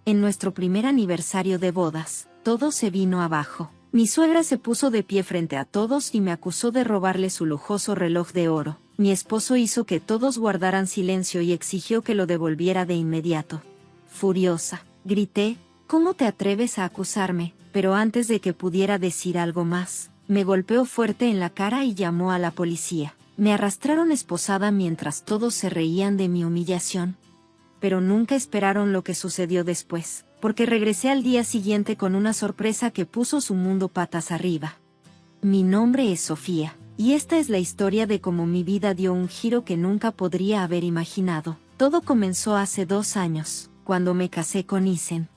En nuestro primer aniversario de bodas, todo se vino abajo. Mi suegra se puso de pie frente a todos y me acusó de robarle su lujoso reloj de oro. Mi esposo hizo que todos guardaran silencio y exigió que lo devolviera de inmediato. Furiosa, grité, ¿cómo te atreves a acusarme? Pero antes de que pudiera decir algo más, me golpeó fuerte en la cara y llamó a la policía. Me arrastraron esposada mientras todos se reían de mi humillación. Pero nunca esperaron lo que sucedió después, porque regresé al día siguiente con una sorpresa que puso su mundo patas arriba. Mi nombre es Sofía, y esta es la historia de cómo mi vida dio un giro que nunca podría haber imaginado. Todo comenzó hace 2 años, cuando me casé con Isen.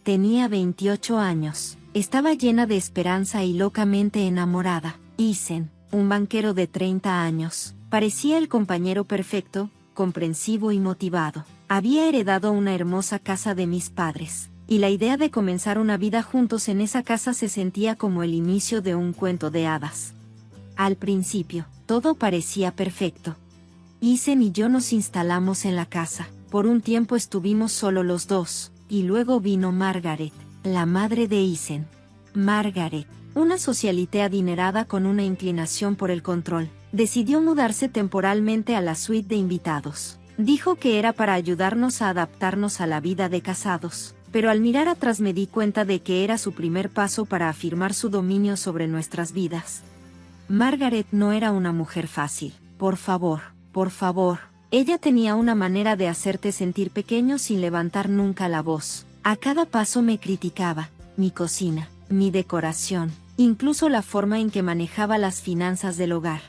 Tenía 28 años, estaba llena de esperanza y locamente enamorada. Isen, un banquero de 30 años, parecía el compañero perfecto, comprensivo y motivado. Había heredado una hermosa casa de mis padres, y la idea de comenzar una vida juntos en esa casa se sentía como el inicio de un cuento de hadas. Al principio, todo parecía perfecto. Isen y yo nos instalamos en la casa. Por un tiempo estuvimos solo los dos, y luego vino Margaret, la madre de Isen. Margaret, una socialite adinerada con una inclinación por el control, decidió mudarse temporalmente a la suite de invitados. Dijo que era para ayudarnos a adaptarnos a la vida de casados, pero al mirar atrás me di cuenta de que era su primer paso para afirmar su dominio sobre nuestras vidas. Margaret no era una mujer fácil. Por favor. Ella tenía una manera de hacerte sentir pequeño sin levantar nunca la voz. A cada paso me criticaba, mi cocina, mi decoración, incluso la forma en que manejaba las finanzas del hogar.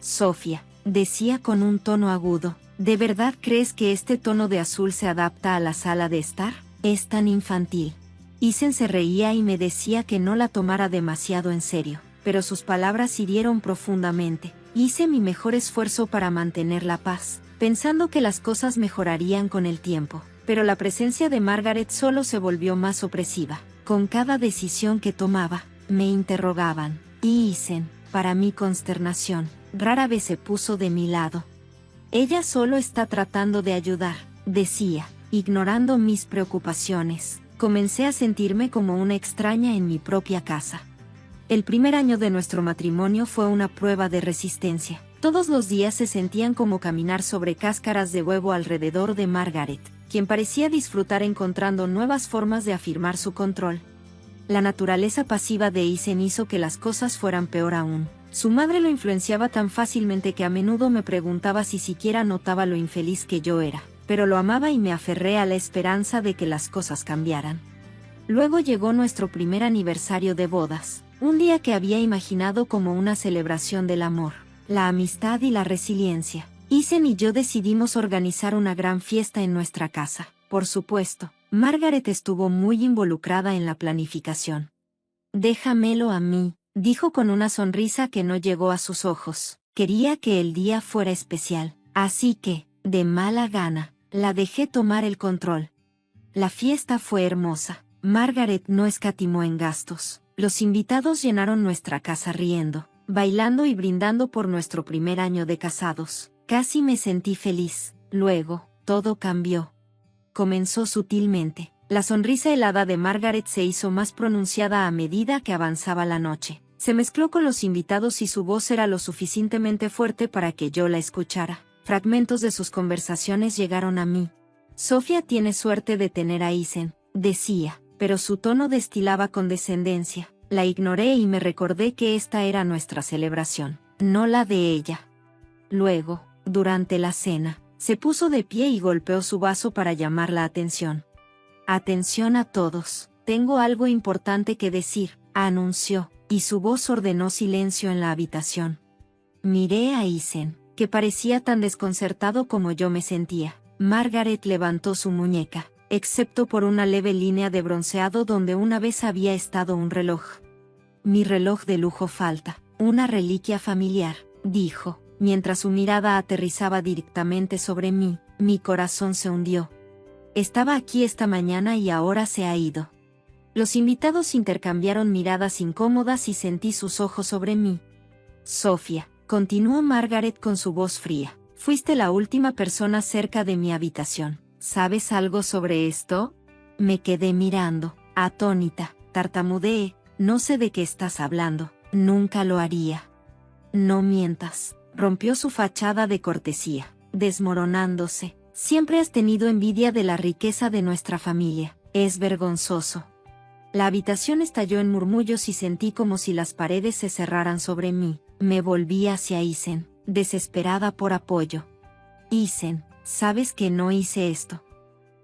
Sofía, decía con un tono agudo, ¿de verdad crees que este tono de azul se adapta a la sala de estar? Es tan infantil. Isen se reía y me decía que no la tomara demasiado en serio, pero sus palabras hirieron profundamente. Hice mi mejor esfuerzo para mantener la paz, pensando que las cosas mejorarían con el tiempo, pero la presencia de Margaret solo se volvió más opresiva. Con cada decisión que tomaba, me interrogaban, y Isen, para mi consternación, rara vez se puso de mi lado. Ella solo está tratando de ayudar, decía, ignorando mis preocupaciones. Comencé a sentirme como una extraña en mi propia casa. El primer año de nuestro matrimonio fue una prueba de resistencia. Todos los días se sentían como caminar sobre cáscaras de huevo alrededor de Margaret, quien parecía disfrutar encontrando nuevas formas de afirmar su control. La naturaleza pasiva de Isen hizo que las cosas fueran peor aún. Su madre lo influenciaba tan fácilmente que a menudo me preguntaba si siquiera notaba lo infeliz que yo era, pero lo amaba y me aferré a la esperanza de que las cosas cambiaran. Luego llegó nuestro primer aniversario de bodas, un día que había imaginado como una celebración del amor, la amistad y la resiliencia. Isen y yo decidimos organizar una gran fiesta en nuestra casa. Por supuesto, Margaret estuvo muy involucrada en la planificación. Déjamelo a mí, dijo con una sonrisa que no llegó a sus ojos. Quería que el día fuera especial, así que, de mala gana, la dejé tomar el control. La fiesta fue hermosa. Margaret no escatimó en gastos. Los invitados llenaron nuestra casa riendo, bailando y brindando por nuestro primer año de casados. Casi me sentí feliz. Luego, todo cambió. Comenzó sutilmente. La sonrisa helada de Margaret se hizo más pronunciada a medida que avanzaba la noche. Se mezcló con los invitados y su voz era lo suficientemente fuerte para que yo la escuchara. Fragmentos de sus conversaciones llegaron a mí. Sofía tiene suerte de tener a Isen, decía, pero su tono destilaba condescendencia. La ignoré y me recordé que esta era nuestra celebración, no la de ella. Luego, durante la cena, se puso de pie y golpeó su vaso para llamar la atención. Atención a todos, tengo algo importante que decir, anunció, y su voz ordenó silencio en la habitación. Miré a Isen, que parecía tan desconcertado como yo me sentía. Margaret levantó su muñeca, excepto por una leve línea de bronceado donde una vez había estado un reloj. Mi reloj de lujo falta, una reliquia familiar, dijo, mientras su mirada aterrizaba directamente sobre mí. Mi corazón se hundió. Estaba aquí esta mañana y ahora se ha ido. Los invitados intercambiaron miradas incómodas y sentí sus ojos sobre mí. Sofía, continuó Margaret con su voz fría, fuiste la última persona cerca de mi habitación. ¿Sabes algo sobre esto? Me quedé mirando, atónita, tartamudeé, no sé de qué estás hablando, nunca lo haría. No mientas, rompió su fachada de cortesía, desmoronándose. Siempre has tenido envidia de la riqueza de nuestra familia, es vergonzoso. La habitación estalló en murmullos y sentí como si las paredes se cerraran sobre mí. Me volví hacia Isen, desesperada por apoyo. Isen, sabes que no hice esto.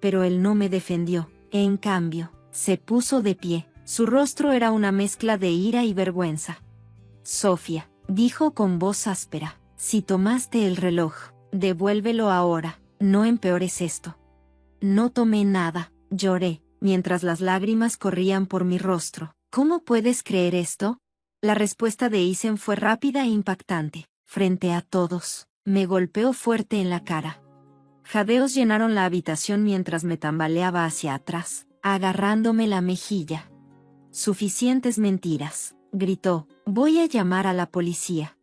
Pero él no me defendió, en cambio, se puso de pie, su rostro era una mezcla de ira y vergüenza. Sofía, dijo con voz áspera, si tomaste el reloj, devuélvelo ahora, no empeores esto. No tomé nada, lloré, mientras las lágrimas corrían por mi rostro. ¿Cómo puedes creer esto? La respuesta de Isen fue rápida e impactante. Frente a todos, me golpeó fuerte en la cara. Jadeos llenaron la habitación mientras me tambaleaba hacia atrás, agarrándome la mejilla. Suficientes mentiras, gritó, voy a llamar a la policía.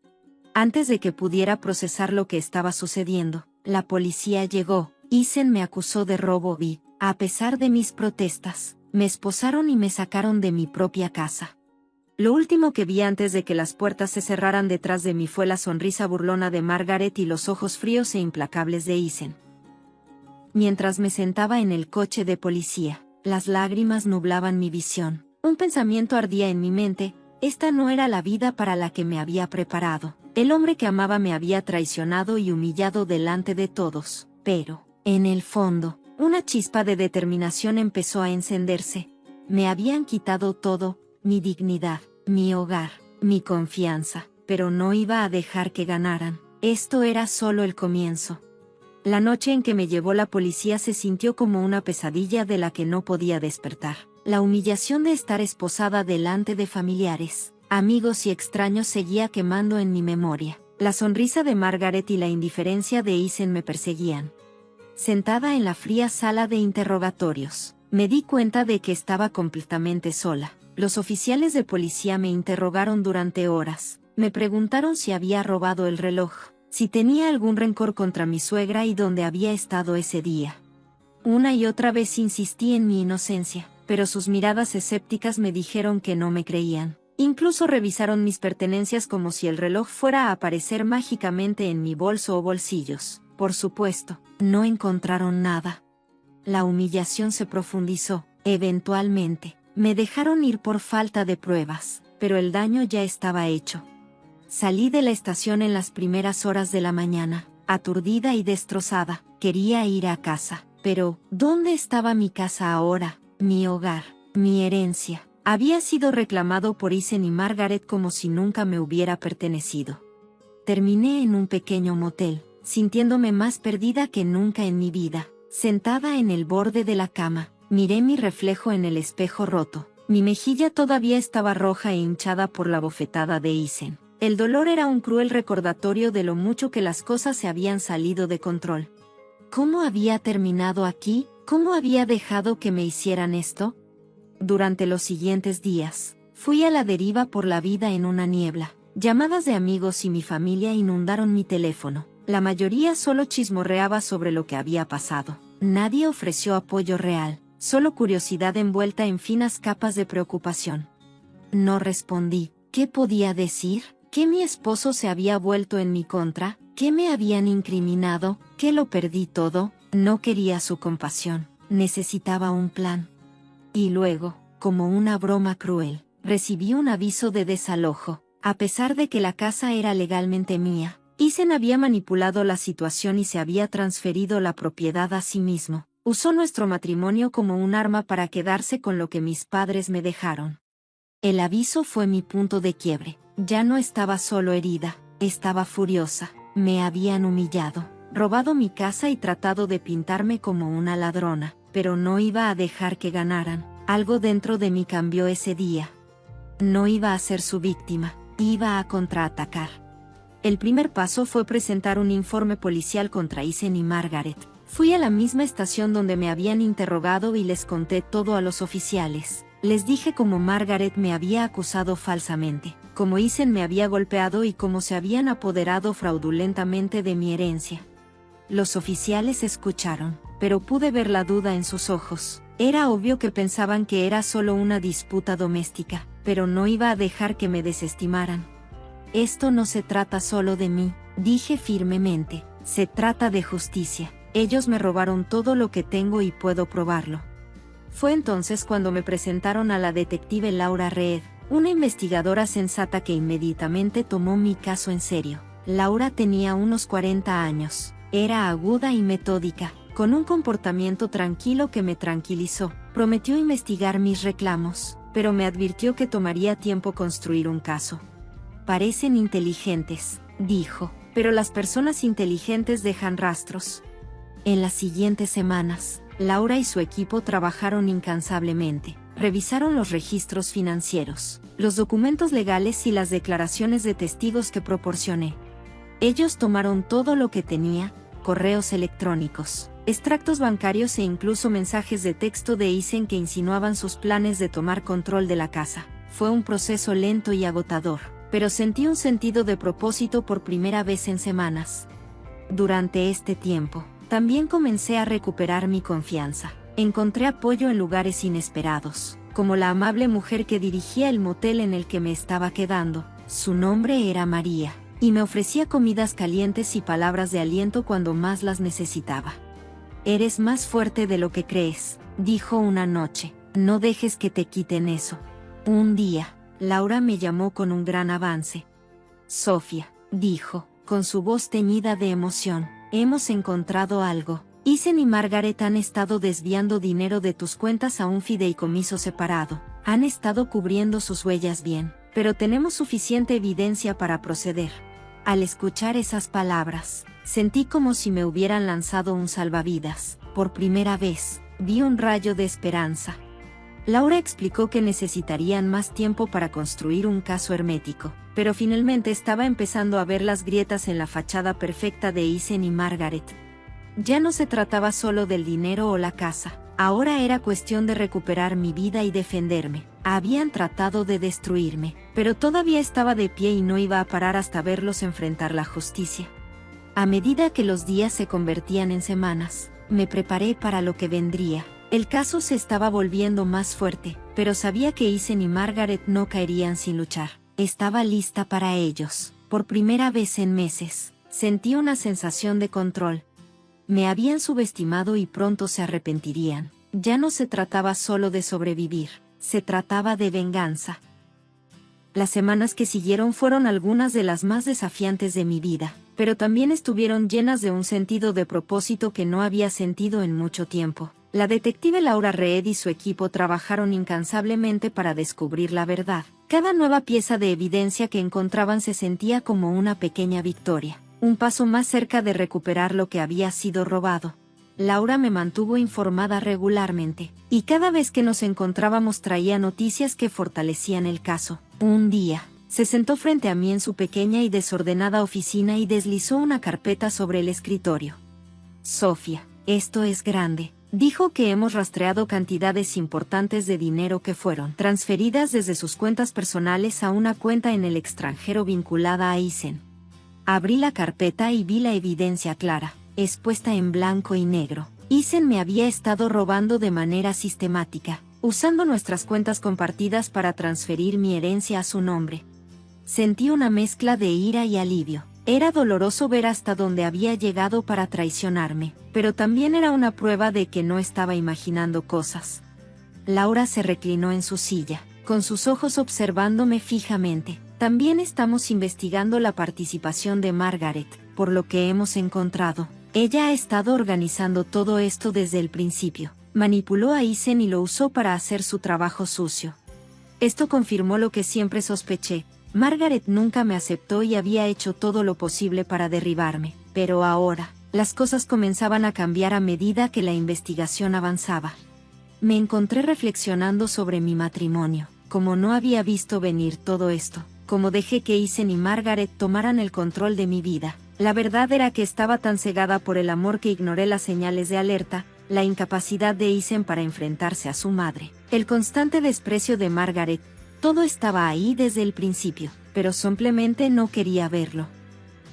Antes de que pudiera procesar lo que estaba sucediendo, la policía llegó. Isen me acusó de robo y, a pesar de mis protestas, me esposaron y me sacaron de mi propia casa. Lo último que vi antes de que las puertas se cerraran detrás de mí fue la sonrisa burlona de Margaret y los ojos fríos e implacables de Isen. Mientras me sentaba en el coche de policía, las lágrimas nublaban mi visión. Un pensamiento ardía en mi mente, esta no era la vida para la que me había preparado. El hombre que amaba me había traicionado y humillado delante de todos, pero, en el fondo, una chispa de determinación empezó a encenderse. Me habían quitado todo, mi dignidad, mi hogar, mi confianza, pero no iba a dejar que ganaran. Esto era solo el comienzo. La noche en que me llevó la policía se sintió como una pesadilla de la que no podía despertar. La humillación de estar esposada delante de familiares, amigos y extraños seguía quemando en mi memoria. La sonrisa de Margaret y la indiferencia de Isen me perseguían. Sentada en la fría sala de interrogatorios, me di cuenta de que estaba completamente sola. Los oficiales de policía me interrogaron durante horas. Me preguntaron si había robado el reloj, si tenía algún rencor contra mi suegra y dónde había estado ese día. Una y otra vez insistí en mi inocencia, pero sus miradas escépticas me dijeron que no me creían. Incluso revisaron mis pertenencias como si el reloj fuera a aparecer mágicamente en mi bolso o bolsillos. Por supuesto, no encontraron nada. La humillación se profundizó. Eventualmente, me dejaron ir por falta de pruebas, pero el daño ya estaba hecho. Salí de la estación en las primeras horas de la mañana, aturdida y destrozada. Quería ir a casa, pero ¿dónde estaba mi casa ahora? Mi hogar, mi herencia. Había sido reclamado por Isen y Margaret como si nunca me hubiera pertenecido. Terminé en un pequeño motel, sintiéndome más perdida que nunca en mi vida. Sentada en el borde de la cama, miré mi reflejo en el espejo roto. Mi mejilla todavía estaba roja e hinchada por la bofetada de Isen. El dolor era un cruel recordatorio de lo mucho que las cosas se habían salido de control. ¿Cómo había terminado aquí? ¿Cómo había dejado que me hicieran esto? Durante los siguientes días, fui a la deriva por la vida en una niebla. Llamadas de amigos y mi familia inundaron mi teléfono. La mayoría solo chismorreaba sobre lo que había pasado. Nadie ofreció apoyo real, solo curiosidad envuelta en finas capas de preocupación. No respondí. ¿Qué podía decir? ¿Que mi esposo se había vuelto en mi contra? ¿Que me habían incriminado? ¿Que lo perdí todo? No quería su compasión. Necesitaba un plan. Y luego, como una broma cruel, recibí un aviso de desalojo. A pesar de que la casa era legalmente mía, Isen había manipulado la situación y se había transferido la propiedad a sí mismo. Usó nuestro matrimonio como un arma para quedarse con lo que mis padres me dejaron. El aviso fue mi punto de quiebre. Ya no estaba solo herida, estaba furiosa. Me habían humillado, robado mi casa y tratado de pintarme como una ladrona, pero no iba a dejar que ganaran. Algo dentro de mí cambió ese día. No iba a ser su víctima, iba a contraatacar. El primer paso fue presentar un informe policial contra Isen y Margaret. Fui a la misma estación donde me habían interrogado y les conté todo a los oficiales. Les dije cómo Margaret me había acusado falsamente, cómo Isen me había golpeado y cómo se habían apoderado fraudulentamente de mi herencia. Los oficiales escucharon, pero pude ver la duda en sus ojos. Era obvio que pensaban que era solo una disputa doméstica, pero no iba a dejar que me desestimaran. Esto no se trata solo de mí, dije firmemente, se trata de justicia. Ellos me robaron todo lo que tengo y puedo probarlo. Fue entonces cuando me presentaron a la detective Laura Reed, una investigadora sensata que inmediatamente tomó mi caso en serio. Laura tenía unos 40 años, era aguda y metódica, con un comportamiento tranquilo que me tranquilizó. Prometió investigar mis reclamos, pero me advirtió que tomaría tiempo construir un caso. Parecen inteligentes, dijo, pero las personas inteligentes dejan rastros. En las siguientes semanas, Laura y su equipo trabajaron incansablemente. Revisaron los registros financieros, los documentos legales y las declaraciones de testigos que proporcioné. Ellos tomaron todo lo que tenía, correos electrónicos, extractos bancarios e incluso mensajes de texto de Eisen que insinuaban sus planes de tomar control de la casa. Fue un proceso lento y agotador, pero sentí un sentido de propósito por primera vez en semanas. Durante este tiempo, también comencé a recuperar mi confianza. Encontré apoyo en lugares inesperados, como la amable mujer que dirigía el motel en el que me estaba quedando. Su nombre era María, y me ofrecía comidas calientes y palabras de aliento cuando más las necesitaba. Eres más fuerte de lo que crees, dijo una noche. No dejes que te quiten eso. Un día, Laura me llamó con un gran avance. Sofía, dijo, con su voz teñida de emoción, hemos encontrado algo. Eisen y Margaret han estado desviando dinero de tus cuentas a un fideicomiso separado. Han estado cubriendo sus huellas bien, pero tenemos suficiente evidencia para proceder. Al escuchar esas palabras, sentí como si me hubieran lanzado un salvavidas. Por primera vez, vi un rayo de esperanza. Laura explicó que necesitarían más tiempo para construir un caso hermético, pero finalmente estaba empezando a ver las grietas en la fachada perfecta de Eisen y Margaret. Ya no se trataba solo del dinero o la casa, ahora era cuestión de recuperar mi vida y defenderme. Habían tratado de destruirme, pero todavía estaba de pie y no iba a parar hasta verlos enfrentar la justicia. A medida que los días se convertían en semanas, me preparé para lo que vendría. El caso se estaba volviendo más fuerte, pero sabía que Eisen y Margaret no caerían sin luchar. Estaba lista para ellos. Por primera vez en meses, sentí una sensación de control. Me habían subestimado y pronto se arrepentirían. Ya no se trataba solo de sobrevivir, se trataba de venganza. Las semanas que siguieron fueron algunas de las más desafiantes de mi vida, pero también estuvieron llenas de un sentido de propósito que no había sentido en mucho tiempo. La detective Laura Reed y su equipo trabajaron incansablemente para descubrir la verdad. Cada nueva pieza de evidencia que encontraban se sentía como una pequeña victoria, un paso más cerca de recuperar lo que había sido robado. Laura me mantuvo informada regularmente, y cada vez que nos encontrábamos traía noticias que fortalecían el caso. Un día, se sentó frente a mí en su pequeña y desordenada oficina y deslizó una carpeta sobre el escritorio. Sofía, esto es grande. Dijo que hemos rastreado cantidades importantes de dinero que fueron transferidas desde sus cuentas personales a una cuenta en el extranjero vinculada a Eisen. Abrí la carpeta y vi la evidencia clara, expuesta en blanco y negro. Eisen me había estado robando de manera sistemática, usando nuestras cuentas compartidas para transferir mi herencia a su nombre. Sentí una mezcla de ira y alivio. Era doloroso ver hasta dónde había llegado para traicionarme, pero también era una prueba de que no estaba imaginando cosas. Laura se reclinó en su silla, con sus ojos observándome fijamente. También estamos investigando la participación de Margaret, por lo que hemos encontrado. Ella ha estado organizando todo esto desde el principio. Manipuló a Eisen y lo usó para hacer su trabajo sucio. Esto confirmó lo que siempre sospeché. Margaret nunca me aceptó y había hecho todo lo posible para derribarme, pero ahora, las cosas comenzaban a cambiar a medida que la investigación avanzaba. Me encontré reflexionando sobre mi matrimonio, como no había visto venir todo esto, como dejé que Eisen y Margaret tomaran el control de mi vida. La verdad era que estaba tan cegada por el amor que ignoré las señales de alerta, la incapacidad de Eisen para enfrentarse a su madre, el constante desprecio de Margaret. Todo estaba ahí desde el principio, pero simplemente no quería verlo.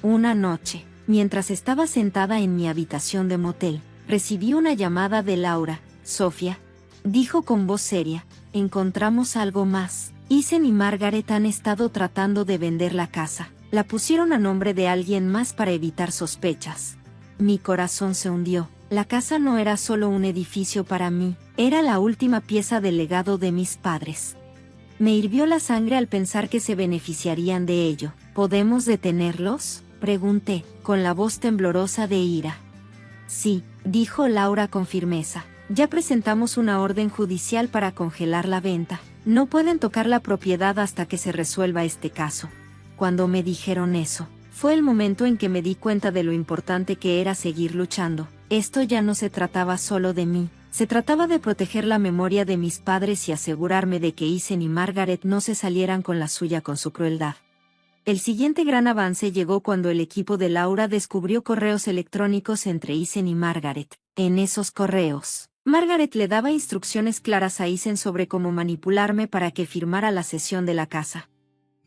Una noche, mientras estaba sentada en mi habitación de motel, Recibí una llamada de Laura. Sofía, dijo con voz seria, encontramos algo más. Isen y Margaret han estado tratando de vender la casa. La pusieron a nombre de alguien más para evitar sospechas. Mi corazón se hundió. La casa no era solo un edificio para mí, era la última pieza del legado de mis padres. Me hirvió la sangre al pensar que se beneficiarían de ello. ¿Podemos detenerlos?, pregunté, con la voz temblorosa de ira. Sí, dijo Laura con firmeza. Ya presentamos una orden judicial para congelar la venta. No pueden tocar la propiedad hasta que se resuelva este caso. Cuando me dijeron eso, fue el momento en que me di cuenta de lo importante que era seguir luchando. Esto ya no se trataba solo de mí, se trataba de proteger la memoria de mis padres y asegurarme de que Isen y Margaret no se salieran con la suya con su crueldad. El siguiente gran avance llegó cuando el equipo de Laura descubrió correos electrónicos entre Isen y Margaret. En esos correos, Margaret le daba instrucciones claras a Isen sobre cómo manipularme para que firmara la cesión de la casa.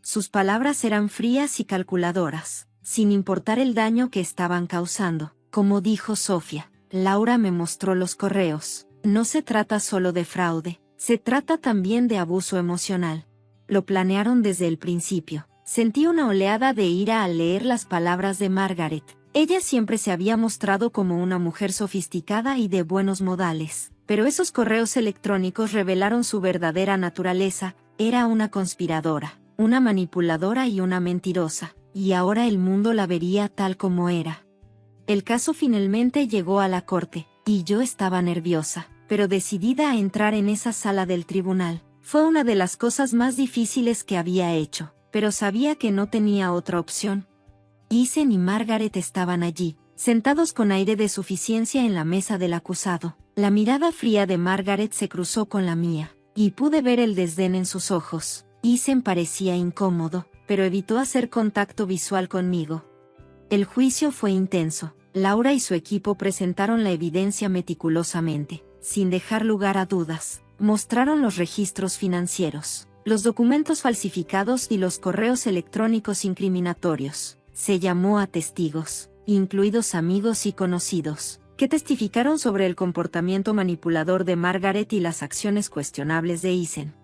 Sus palabras eran frías y calculadoras, sin importar el daño que estaban causando. Como dijo Sofía, Laura me mostró los correos. No se trata solo de fraude, se trata también de abuso emocional. Lo planearon desde el principio. Sentí una oleada de ira al leer las palabras de Margaret. Ella siempre se había mostrado como una mujer sofisticada y de buenos modales, pero esos correos electrónicos revelaron su verdadera naturaleza. Era una conspiradora, una manipuladora y una mentirosa, y ahora el mundo la vería tal como era. El caso finalmente llegó a la corte, y yo estaba nerviosa, pero decidida a entrar en esa sala del tribunal. Fue una de las cosas más difíciles que había hecho, pero sabía que no tenía otra opción. Isen y Margaret estaban allí, sentados con aire de suficiencia en la mesa del acusado. La mirada fría de Margaret se cruzó con la mía, y pude ver el desdén en sus ojos. Isen parecía incómodo, pero evitó hacer contacto visual conmigo. El juicio fue intenso. Laura y su equipo presentaron la evidencia meticulosamente, sin dejar lugar a dudas. Mostraron los registros financieros, los documentos falsificados y los correos electrónicos incriminatorios. Se llamó a testigos, incluidos amigos y conocidos, que testificaron sobre el comportamiento manipulador de Margaret y las acciones cuestionables de Isen.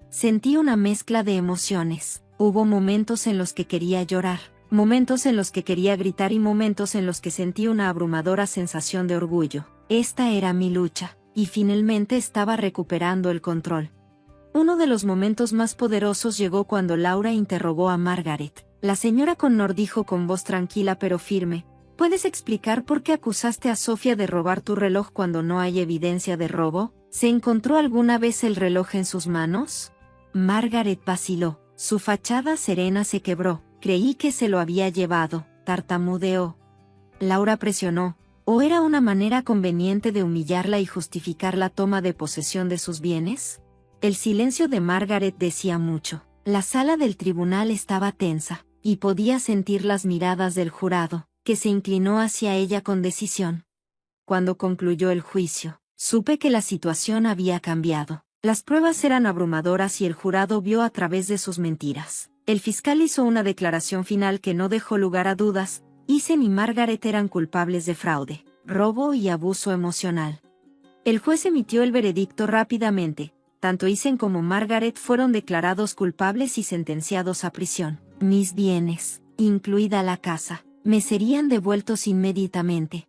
Sentí una mezcla de emociones. Hubo momentos en los que quería llorar, momentos en los que quería gritar y momentos en los que sentí una abrumadora sensación de orgullo. Esta era mi lucha, y finalmente estaba recuperando el control. Uno de los momentos más poderosos llegó cuando Laura interrogó a Margaret. La señora Connor dijo con voz tranquila pero firme, ¿puedes explicar por qué acusaste a Sofía de robar tu reloj cuando no hay evidencia de robo? ¿Se encontró alguna vez el reloj en sus manos? Margaret vaciló, su fachada serena se quebró. Creí que se lo había llevado, tartamudeó. Laura presionó. ¿O era una manera conveniente de humillarla y justificar la toma de posesión de sus bienes? El silencio de Margaret decía mucho. La sala del tribunal estaba tensa, y podía sentir las miradas del jurado, que se inclinó hacia ella con decisión. Cuando concluyó el juicio, supe que la situación había cambiado. Las pruebas eran abrumadoras y el jurado vio a través de sus mentiras. El fiscal hizo una declaración final que no dejó lugar a dudas. Isen y Margaret eran culpables de fraude, robo y abuso emocional. El juez emitió el veredicto rápidamente. Tanto Isen como Margaret fueron declarados culpables y sentenciados a prisión. Mis bienes, incluida la casa, me serían devueltos inmediatamente.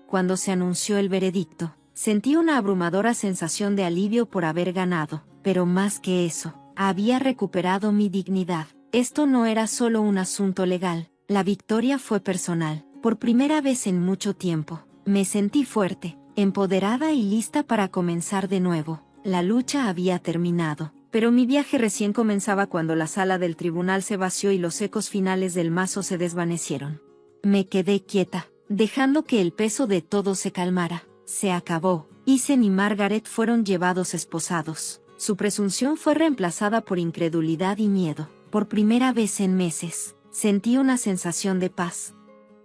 Cuando se anunció el veredicto, sentí una abrumadora sensación de alivio por haber ganado, pero más que eso, había recuperado mi dignidad. Esto no era solo un asunto legal, la victoria fue personal. Por primera vez en mucho tiempo, me sentí fuerte, empoderada y lista para comenzar de nuevo. La lucha había terminado, pero mi viaje recién comenzaba cuando la sala del tribunal se vació y los ecos finales del mazo se desvanecieron. Me quedé quieta, dejando que el peso de todo se calmara. Se acabó. Isen y Margaret fueron llevados esposados. Su presunción fue reemplazada por incredulidad y miedo. Por primera vez en meses, sentí una sensación de paz.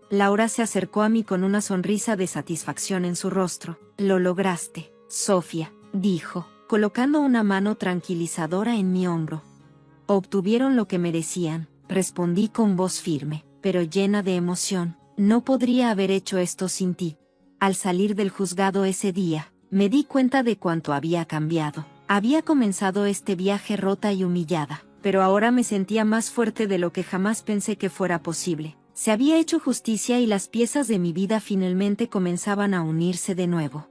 Laura se acercó a mí con una sonrisa de satisfacción en su rostro. Lo lograste, Sofía, dijo, colocando una mano tranquilizadora en mi hombro. Obtuvieron lo que merecían, respondí con voz firme, pero llena de emoción. No podría haber hecho esto sin ti. Al salir del juzgado ese día, me di cuenta de cuánto había cambiado. Había comenzado este viaje rota y humillada, pero ahora me sentía más fuerte de lo que jamás pensé que fuera posible. Se había hecho justicia y las piezas de mi vida finalmente comenzaban a unirse de nuevo.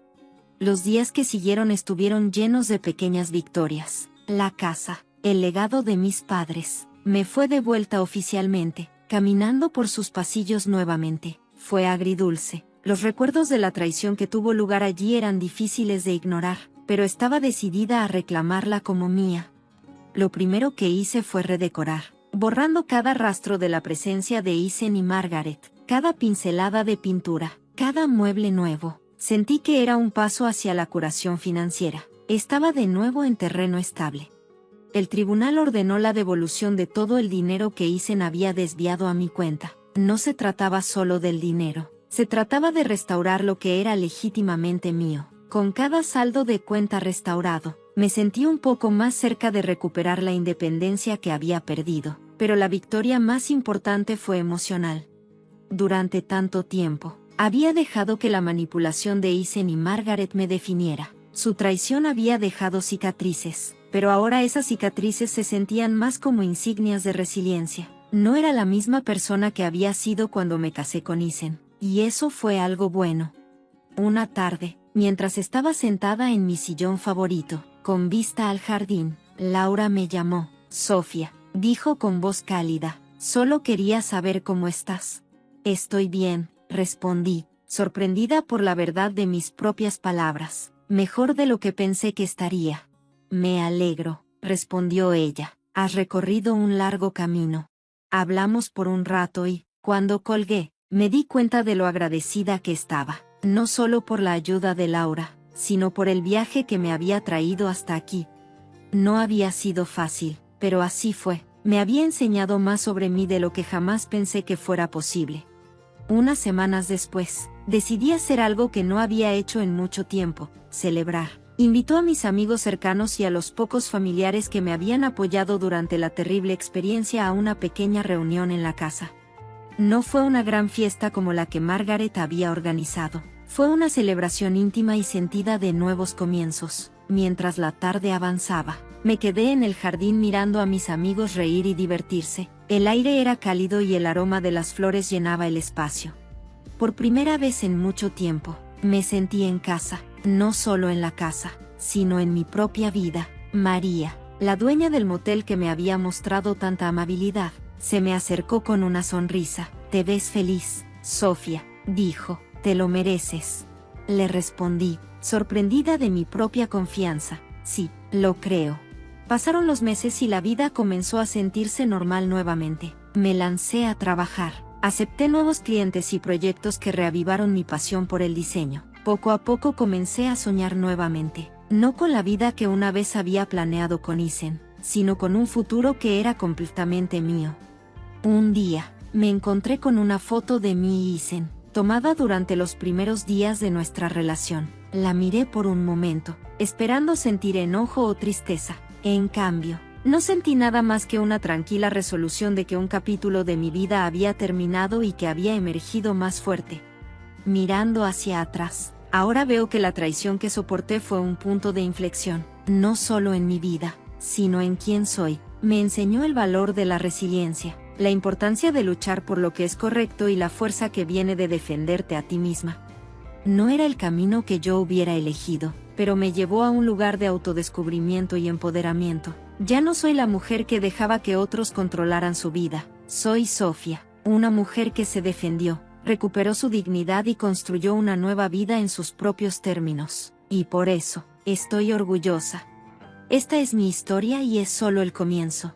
Los días que siguieron estuvieron llenos de pequeñas victorias. La casa, el legado de mis padres, me fue devuelta oficialmente, caminando por sus pasillos nuevamente. Fue agridulce. Los recuerdos de la traición que tuvo lugar allí eran difíciles de ignorar, pero estaba decidida a reclamarla como mía. Lo primero que hice fue redecorar, borrando cada rastro de la presencia de Isen y Margaret, cada pincelada de pintura, cada mueble nuevo. Sentí que era un paso hacia la curación financiera. Estaba de nuevo en terreno estable. El tribunal ordenó la devolución de todo el dinero que Isen había desviado a mi cuenta. No se trataba solo del dinero. Se trataba de restaurar lo que era legítimamente mío. Con cada saldo de cuenta restaurado, me sentí un poco más cerca de recuperar la independencia que había perdido. Pero la victoria más importante fue emocional. Durante tanto tiempo, había dejado que la manipulación de Isen y Margaret me definiera. Su traición había dejado cicatrices, pero ahora esas cicatrices se sentían más como insignias de resiliencia. No era la misma persona que había sido cuando me casé con Isen, y eso fue algo bueno. Una tarde, mientras estaba sentada en mi sillón favorito, con vista al jardín, Laura me llamó. Sofía, dijo con voz cálida, solo quería saber cómo estás. Estoy bien, respondí, sorprendida por la verdad de mis propias palabras. Mejor de lo que pensé que estaría. Me alegro, respondió ella. Has recorrido un largo camino. Hablamos por un rato y, cuando colgué, me di cuenta de lo agradecida que estaba, no solo por la ayuda de Laura, sino por el viaje que me había traído hasta aquí. No había sido fácil, pero así fue. Me había enseñado más sobre mí de lo que jamás pensé que fuera posible. Unas semanas después, decidí hacer algo que no había hecho en mucho tiempo: celebrar. Invitó a mis amigos cercanos y a los pocos familiares que me habían apoyado durante la terrible experiencia a una pequeña reunión en la casa. No fue una gran fiesta como la que Margaret había organizado. Fue una celebración íntima y sentida de nuevos comienzos. Mientras la tarde avanzaba, me quedé en el jardín mirando a mis amigos reír y divertirse. El aire era cálido y el aroma de las flores llenaba el espacio. Por primera vez en mucho tiempo, me sentí en casa, no solo en la casa, sino en mi propia vida. María, la dueña del motel que me había mostrado tanta amabilidad, se me acercó con una sonrisa. Te ves feliz, Sofía, dijo. Te lo mereces. Le respondí, sorprendida de mi propia confianza. Sí, lo creo. Pasaron los meses y la vida comenzó a sentirse normal nuevamente. Me lancé a trabajar. Acepté nuevos clientes y proyectos que reavivaron mi pasión por el diseño. Poco a poco comencé a soñar nuevamente. No con la vida que una vez había planeado con Isen, sino con un futuro que era completamente mío. Un día, me encontré con una foto de mí y Isen, tomada durante los primeros días de nuestra relación. La miré por un momento, esperando sentir enojo o tristeza. En cambio, no sentí nada más que una tranquila resolución de que un capítulo de mi vida había terminado y que había emergido más fuerte. Mirando hacia atrás, ahora veo que la traición que soporté fue un punto de inflexión, no solo en mi vida, sino en quién soy. Me enseñó el valor de la resiliencia, la importancia de luchar por lo que es correcto y la fuerza que viene de defenderte a ti misma. No era el camino que yo hubiera elegido, pero me llevó a un lugar de autodescubrimiento y empoderamiento. Ya no soy la mujer que dejaba que otros controlaran su vida. Soy Sofía, una mujer que se defendió, recuperó su dignidad y construyó una nueva vida en sus propios términos. Y por eso, estoy orgullosa. Esta es mi historia y es solo el comienzo.